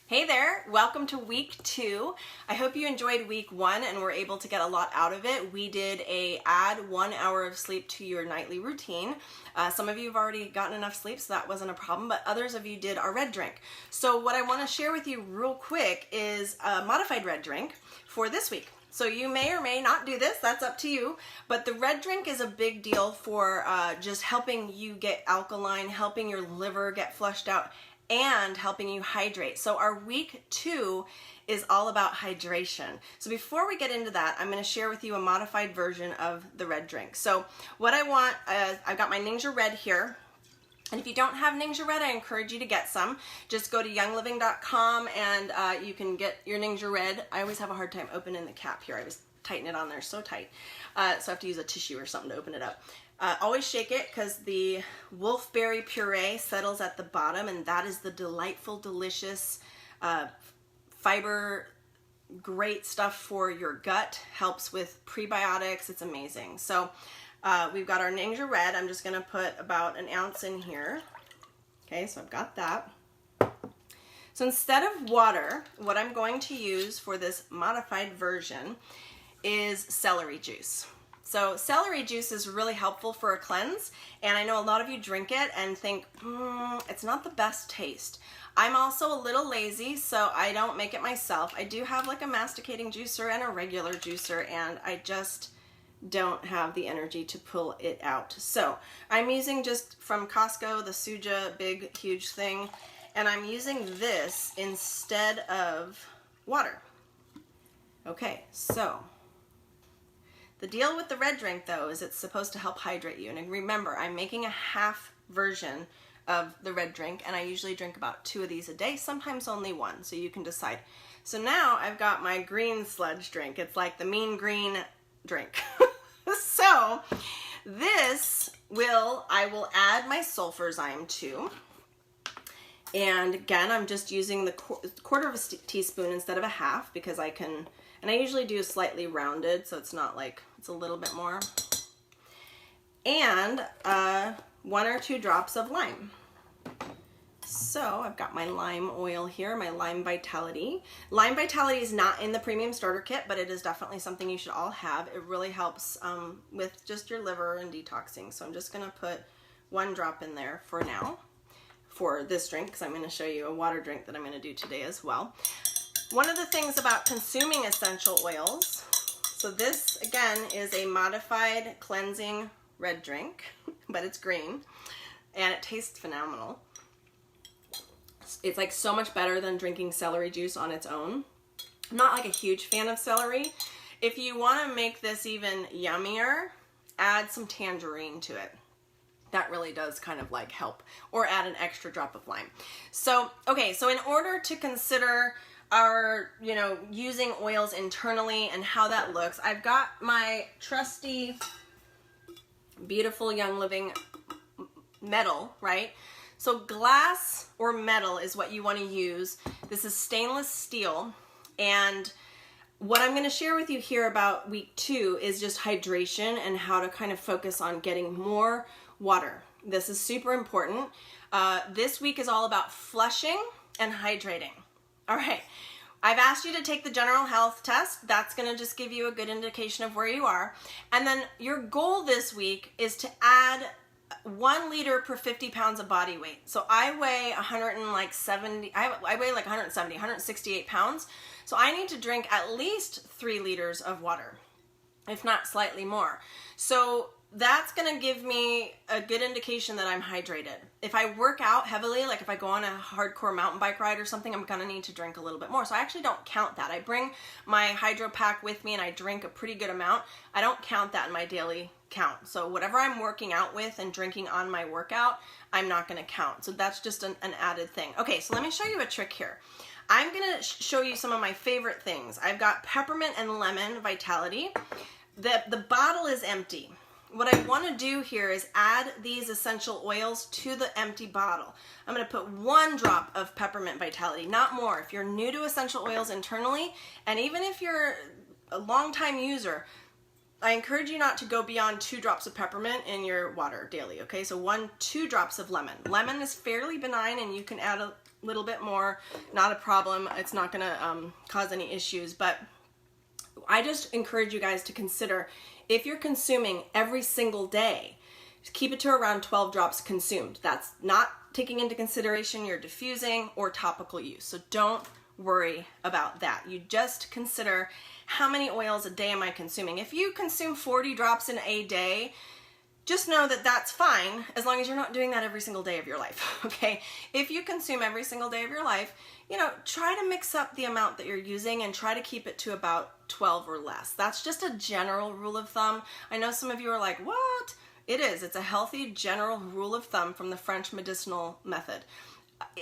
Hey there, welcome to week 2. I hope you enjoyed week 1 and were able to get a lot out of it. We did add 1 hour of sleep to your nightly routine. Some of you have already gotten enough sleep, so that wasn't a problem, but others of you did our red drink. So what I want to share with you real quick is a modified red drink for this week. So you may or may not do this, that's up to you, but the red drink is a big deal for just helping you get alkaline, helping your liver get flushed out, and helping you hydrate. So our week 2 is all about hydration. So before we get into that, I'm going to share with you a modified version of the red drink. So what I want, I've got my Ninja Red here. And if you don't have Ninja Red, I encourage you to get some. Just go to youngliving.com and you can get your Ninja Red. I always have a hard time opening the cap here. I was tightening it on there so tight. So I have to use a tissue or something to open it up. Always shake it because the wolfberry puree settles at the bottom, and that is the delightful, delicious fiber, great stuff for your gut, helps with prebiotics. It's amazing. So we've got our Ninja Red. I'm just going to put about an ounce in here. Okay, so I've got that. So instead of water, what I'm going to use for this modified version is celery juice. So celery juice is really helpful for a cleanse, and I know a lot of you drink it and think, it's not the best taste. I'm also a little lazy, so I don't make it myself. I do have like a masticating juicer and a regular juicer, and I just don't have the energy to pull it out. So I'm using just from Costco, the Suja big, huge thing, and I'm using this instead of water. Okay, so the deal with the red drink, though, is it's supposed to help hydrate you. And remember, I'm making a half version of the red drink, and I usually drink about 2 of these a day, sometimes only 1, so you can decide. So now I've got my green sludge drink. It's like the mean green drink. So this I will add my sulfurzyme to. And again, I'm just using the quarter of a teaspoon instead of a half because I can, and I usually do slightly rounded, so it's not like, it's a little bit more. And 1 or 2 drops of lime. So I've got my lime oil here, my Lime Vitality. Lime Vitality is not in the premium starter kit, but it is definitely something you should all have. It really helps with just your liver and detoxing. So I'm just gonna put 1 drop in there for now for this drink, because I'm gonna show you a water drink that I'm gonna do today as well. One of the things about consuming essential oils, so this again is a modified cleansing red drink, but it's green and it tastes phenomenal. It's like so much better than drinking celery juice on its own. I'm not like a huge fan of celery. If you want to make this even yummier, add some tangerine to it. That really does kind of like help, or add an extra drop of lime. So, okay, so in order to consider our, using oils internally and how that looks, I've got my trusty, beautiful Young Living metal, right? So glass or metal is what you want to use. This is stainless steel, and what I'm going to share with you here about week 2 is just hydration and how to kind of focus on getting more water. This is super important. This week is all about flushing and hydrating. All right, I've asked you to take the general health test. That's going to just give you a good indication of where you are. And then your goal this week is to add 1 liter per 50 pounds of body weight. So I weigh 168 pounds. So I need to drink at least 3 liters of water, if not slightly more. So that's going to give me a good indication that I'm hydrated. If I work out heavily, like if I go on a hardcore mountain bike ride or something, I'm going to need to drink a little bit more. So I actually don't count that. I bring my hydro pack with me and I drink a pretty good amount. I don't count that in my daily count. So whatever I'm working out with and drinking on my workout, I'm not going to count. So that's just an added thing. Okay, so let me show you a trick here. I'm going to show you some of my favorite things. I've got peppermint and lemon Vitality. The bottle is empty. What I want to do here is add these essential oils to the empty bottle. I'm going to put 1 drop of peppermint Vitality, not more. If you're new to essential oils internally, and even if you're a long-time user, I encourage you not to go beyond 2 drops of peppermint in your water daily, okay? So 2 drops of lemon. Lemon is fairly benign, and you can add little bit more, not a problem. It's not gonna cause any issues, but I just encourage you guys to consider, if you're consuming every single day, keep it to around 12 drops consumed. That's not taking into consideration your diffusing or topical use. So don't worry about that. You just consider, how many oils a day am I consuming? If you consume 40 drops in a day, just know that that's fine, as long as you're not doing that every single day of your life, okay? If you consume every single day of your life, you know, try to mix up the amount that you're using and try to keep it to about 12 or less. That's just a general rule of thumb. I know some of you are like, what? It is. It's a healthy general rule of thumb from the French medicinal method.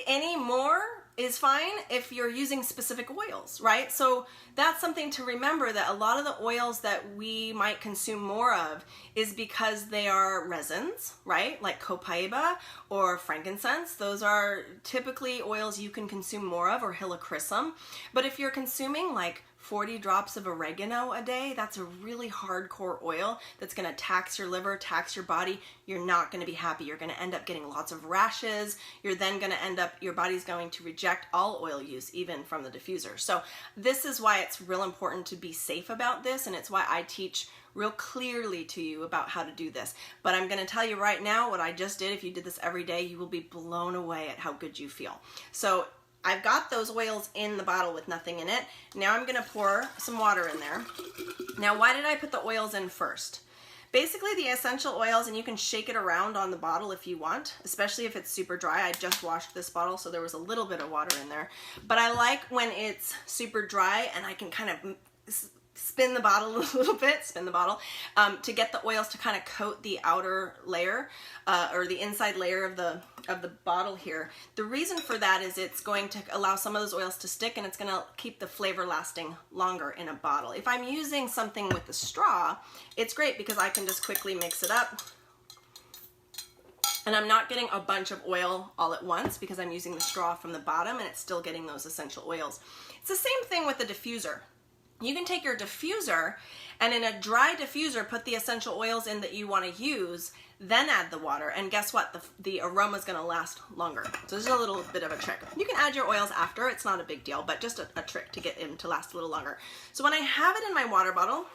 Any more is fine if you're using specific oils, right? So that's something to remember, that a lot of the oils that we might consume more of is because they are resins, right? Like copaiba or frankincense. Those are typically oils you can consume more of, or helichrysum. But if you're consuming like 40 drops of oregano a day, that's a really hardcore oil that's going to tax your liver, tax your body. You're not going to be happy. You're going to end up getting lots of rashes. You're then going to end up, your body's going to reject all oil use, even from the diffuser. So this is why it's real important to be safe about this, and it's why I teach real clearly to you about how to do this. But I'm going to tell you right now what I just did. If you did this every day, you will be blown away at how good you feel. So I've got those oils in the bottle with nothing in it. Now I'm gonna pour some water in there. Now, why did I put the oils in first? Basically, the essential oils, and you can shake it around on the bottle if you want, especially if it's super dry. I just washed this bottle, so there was a little bit of water in there. But I like when it's super dry and I can kind of spin the bottle a little bit, to get the oils to kind of coat the outer layer, or the inside layer of the bottle here. The reason for that is it's going to allow some of those oils to stick, and it's going to keep the flavor lasting longer in a bottle. If I'm using something with a straw, it's great because I can just quickly mix it up, and I'm not getting a bunch of oil all at once because I'm using the straw from the bottom, and it's still getting those essential oils. It's the same thing with the diffuser. You can take your diffuser and in a dry diffuser put the essential oils in that you want to use, then add the water, and guess what? The aroma is going to last longer. So this is a little bit of a trick. You can add your oils after, it's not a big deal, but just a trick to get them to last a little longer. So when I have it in my water bottle,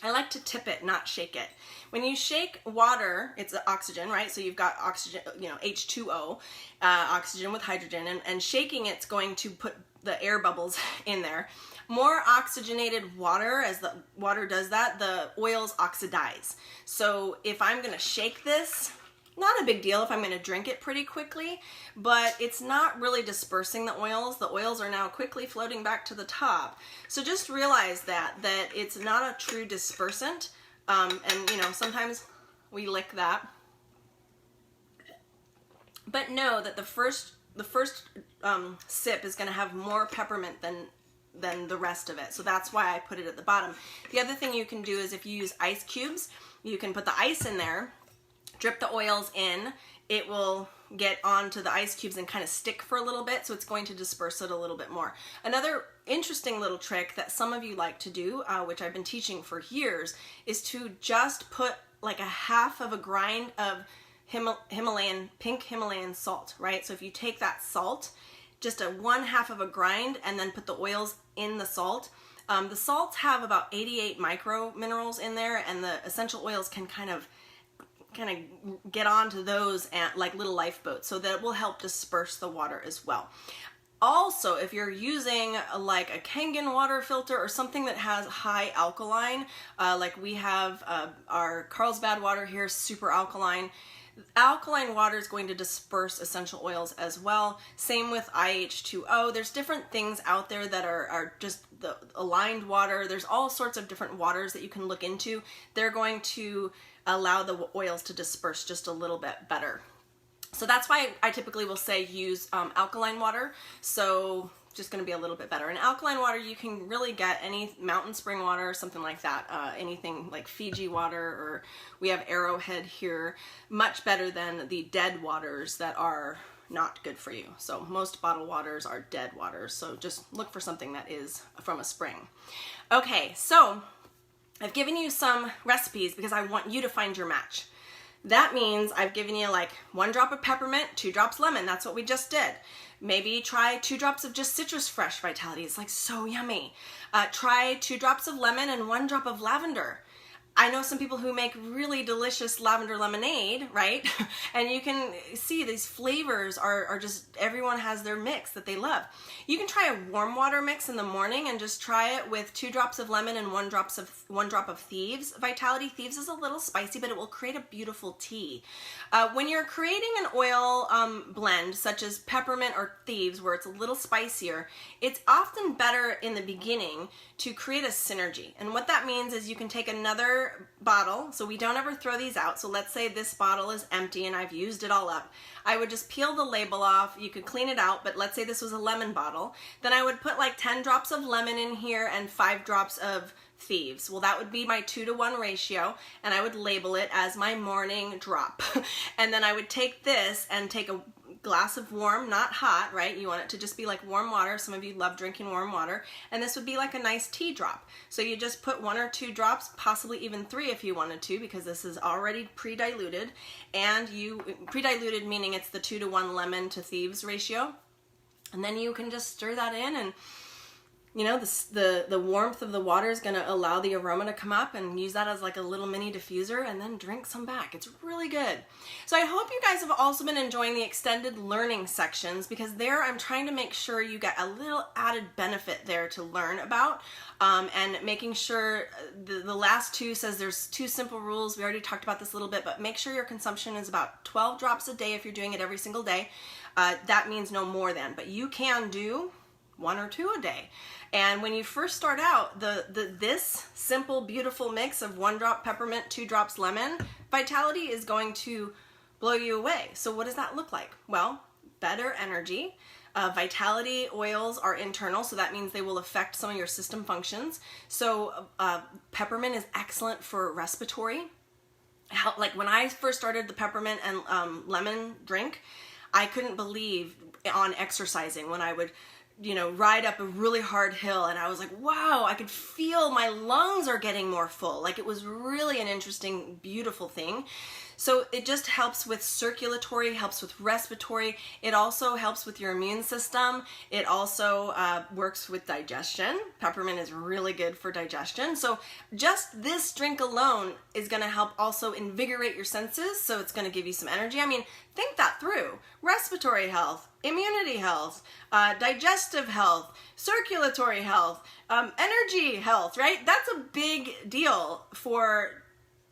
I like to tip it, not shake it. When you shake water, it's oxygen, right? So you've got oxygen, you know, H2O, oxygen with hydrogen, and shaking it's going to put the air bubbles in there. More oxygenated water, as the water does that, the oils oxidize. So if I'm gonna shake this, not a big deal if I'm gonna drink it pretty quickly, but it's not really dispersing the oils. The oils are now quickly floating back to the top. So just realize that it's not a true dispersant. And you know, sometimes we lick that. But know that the first sip is gonna have more peppermint than the rest of it. So that's why I put it at the bottom. The other thing you can do is if you use ice cubes, you can put the ice in there, drip the oils in, it will get onto the ice cubes and kind of stick for a little bit, so it's going to disperse it a little bit more. Another interesting little trick that some of you like to do, which I've been teaching for years, is to just put like a half of a grind of pink Himalayan salt, right? So if you take that salt, just a 1/2 of a grind, and then put the oils in the salt. The salts have about 88 micro minerals in there, and the essential oils can kind of get onto those like little lifeboats, so that it will help disperse the water as well. Also, if you're using like a Kangen water filter or something that has high alkaline, like we have our Carlsbad water here, super alkaline. Alkaline water is going to disperse essential oils as well. Same with IH2O. There's different things out there that are just the aligned water. There's all sorts of different waters that you can look into. They're going to allow the oils to disperse just a little bit better. So that's why I typically will say use alkaline water. So just going to be a little bit better. In alkaline water, you can really get any mountain spring water, something like that, anything like Fiji water, or we have Arrowhead here, much better than the dead waters that are not good for you. So most bottled waters are dead waters, so just look for something that is from a spring. Okay, so I've given you some recipes because I want you to find your match. That means I've given you like 1 drop of peppermint, 2 drops lemon. That's what we just did. Maybe try 2 drops of just citrus fresh Vitality. It's like so yummy. Try 2 drops of lemon and 1 drop of lavender. I know some people who make really delicious lavender lemonade, right? And you can see these flavors are just, everyone has their mix that they love. You can try a warm water mix in the morning and just try it with 2 drops of lemon and 1 drop of Thieves Vitality. Thieves is a little spicy, but it will create a beautiful tea. When you're creating an oil blend, such as peppermint or Thieves, where it's a little spicier, it's often better in the beginning to create a synergy. And what that means is you can take another bottle, so we don't ever throw these out. So let's say this bottle is empty and I've used it all up. I would just peel the label off. You could clean it out, but let's say this was a lemon bottle. Then I would put like 10 drops of lemon in here and 5 drops of Thieves. Well, that would be my 2-to-1 ratio, and I would label it as my morning drop. And then I would take this and take a glass of warm, not hot, right? You want it to just be like warm water. Some of you love drinking warm water. And this would be like a nice tea drop. So you just put 1 or 2 drops, possibly even 3 if you wanted to, because this is already pre-diluted. And pre-diluted meaning it's the 2-to-1 lemon to Thieves ratio. And then you can just stir that in, and you know, the warmth of the water is going to allow the aroma to come up, and use that as like a little mini diffuser, and then drink some back. It's really good. So I hope you guys have also been enjoying the extended learning sections, because there I'm trying to make sure you get a little added benefit there to learn about, and making sure the last 2 says there's 2 simple rules. We already talked about this a little bit, but make sure your consumption is about 12 drops a day if you're doing it every single day. That means no more than, but you can do 1 or 2 a day. And when you first start out, this simple, beautiful mix of 1 drop peppermint, 2 drops lemon Vitality is going to blow you away. So what does that look like? Well, better energy. Vitality oils are internal, so that means they will affect some of your system functions. So peppermint is excellent for respiratory. Like when I first started the peppermint and lemon drink, I couldn't believe on exercising when I would, you know, ride up a really hard hill, and I was like, wow, I could feel my lungs are getting more full. Like, it was really an interesting, beautiful thing. So it just helps with circulatory, helps with respiratory. It also helps with your immune system. It also works with digestion. Peppermint is really good for digestion. So just this drink alone is going to help also invigorate your senses. So it's going to give you some energy. I mean, think that through. Respiratory health, immunity health, digestive health, circulatory health, energy health, right? That's a big deal for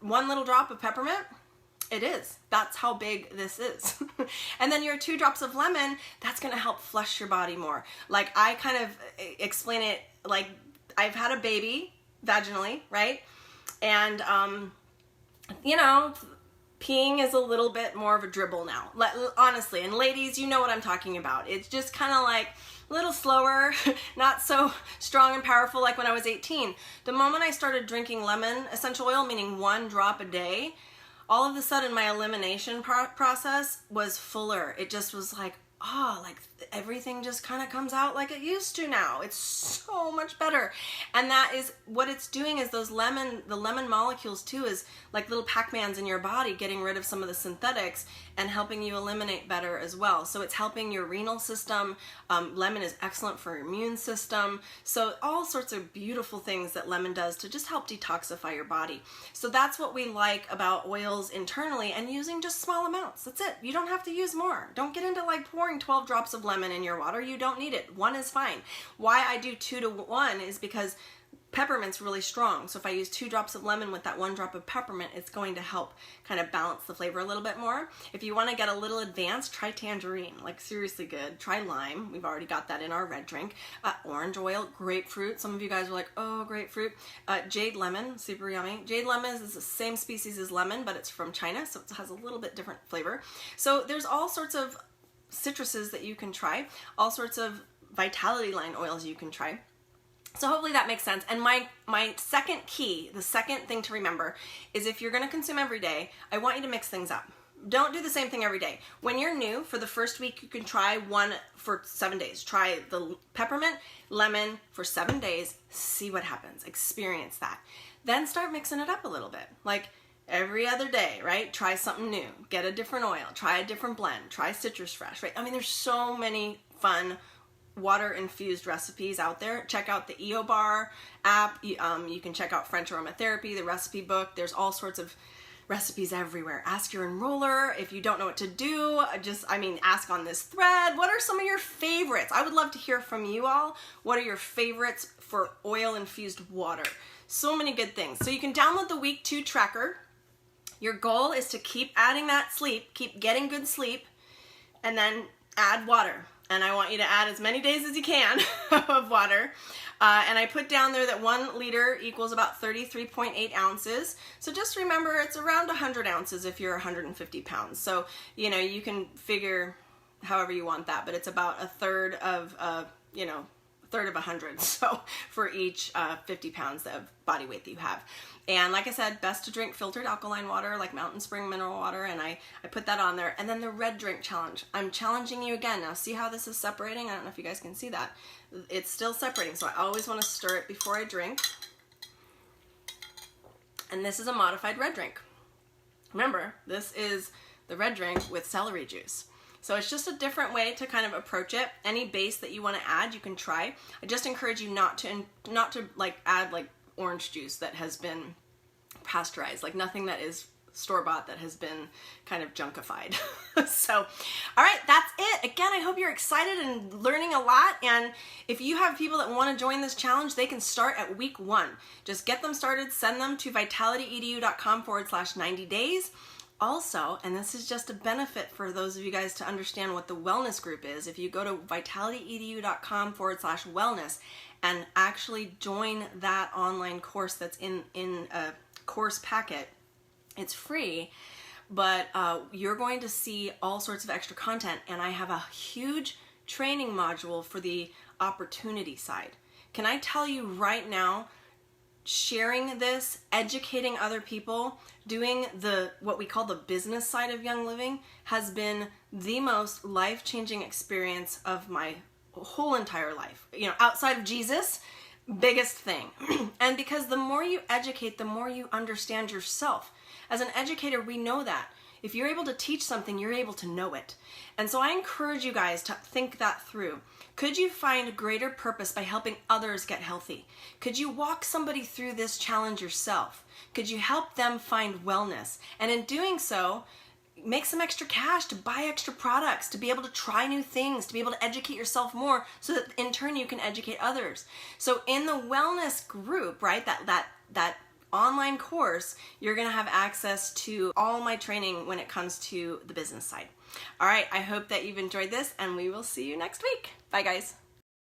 1 little drop of peppermint. It is. That's how big this is. And then your 2 drops of lemon, that's going to help flush your body more. Like, I kind of explain it like I've had a baby vaginally, right? And, you know, peeing is a little bit more of a dribble now, honestly. And ladies, you know what I'm talking about. It's just kind of like a little slower, not so strong and powerful like when I was 18. The moment I started drinking lemon essential oil, meaning 1 drop a day, all of a sudden my elimination process was fuller. It just was like, oh, like everything just kind of comes out like it used to now. It's so much better. And that is what it's doing, is the lemon molecules too is like little Pac-Mans in your body, getting rid of some of the synthetics and helping you eliminate better as well. So it's helping your renal system. Lemon is excellent for your immune system. So all sorts of beautiful things that lemon does to just help detoxify your body. So that's what we like about oils internally, and using just small amounts. That's it. You don't have to use more. Don't get into like pouring 12 drops of lemon in your water. You don't need it. 1 is fine. Why I do 2-to-1 is because peppermint's really strong. So if I use 2 drops of lemon with that 1 drop of peppermint, it's going to help kind of balance the flavor a little bit more. If you want to get a little advanced, try tangerine. Like, seriously good. Try lime. We've already got that in our red drink. Orange oil, grapefruit. Some of you guys are like, oh, grapefruit. Jade lemon, super yummy. Jade lemon is the same species as lemon, but it's from China, so it has a little bit different flavor. So there's all sorts of citruses that you can try, all sorts of Vitality line oils you can try. So hopefully that makes sense. And my second key, the second thing to remember, is if you're going to consume every day, I want you to mix things up. Don't do the same thing every day. When you're new, for the first week, you can try 1 for 7 days. Try the peppermint, lemon for 7 days. See what happens. Experience that. Then start mixing it up a little bit. Like every other day, right? Try something new. Get a different oil. Try a different blend. Try citrus fresh, right? I mean, there's so many fun water infused recipes out there. Check out the EO Bar app. You can check out French Aromatherapy, the recipe book. There's all sorts of recipes everywhere. Ask your enroller. If you don't know what to do, ask on this thread. What are some of your favorites? I would love to hear from you all. What are your favorites for oil infused water? So many good things. So you can download the week 2 tracker. Your goal is to keep adding that sleep, keep getting good sleep, and then add water. And I want you to add as many days as you can of water. And I put down there that 1 liter equals about 33.8 ounces. So just remember, it's around 100 ounces if you're 150 pounds. So, you know, you can figure however you want that, but it's about a third of, a third of 100. So for each 50 pounds of body weight that you have. And like I said, best to drink filtered alkaline water like Mountain Spring mineral water, and I put that on there. And then the red drink challenge. I'm challenging you again. Now see how this is separating? I don't know if you guys can see that. It's still separating, so I always want to stir it before I drink. And this is a modified red drink. Remember, this is the red drink with celery juice. So it's just a different way to kind of approach it. Any base that you want to add, you can try. I just encourage you not to like add like orange juice that has been pasteurized, like nothing that is store-bought that has been kind of junkified. So, all right, that's it. Again, I hope you're excited and learning a lot. And if you have people that want to join this challenge, they can start at week 1. Just get them started, send them to vitalityedu.com/90 days. Also, and this is just a benefit for those of you guys to understand what the wellness group is, if you go to vitalityedu.com/wellness and actually join that online course that's in a course packet, it's free, but you're going to see all sorts of extra content, and I have a huge training module for the opportunity side. Can I tell you right now, sharing this, educating other people, doing what we call the business side of Young Living has been the most life-changing experience of my whole entire life. You know, outside of Jesus, biggest thing. And because the more you educate, the more you understand yourself. As an educator, we know that. If you're able to teach something, you're able to know it. And so I encourage you guys to think that through. Could you find greater purpose by helping others get healthy? Could you walk somebody through this challenge yourself? Could you help them find wellness? And in doing so, make some extra cash to buy extra products, to be able to try new things, to be able to educate yourself more so that in turn you can educate others. So in the wellness group, right, that online course, you're going to have access to all my training when it comes to the business side. All right, I hope that you've enjoyed this, and we will see you next week. Bye, guys.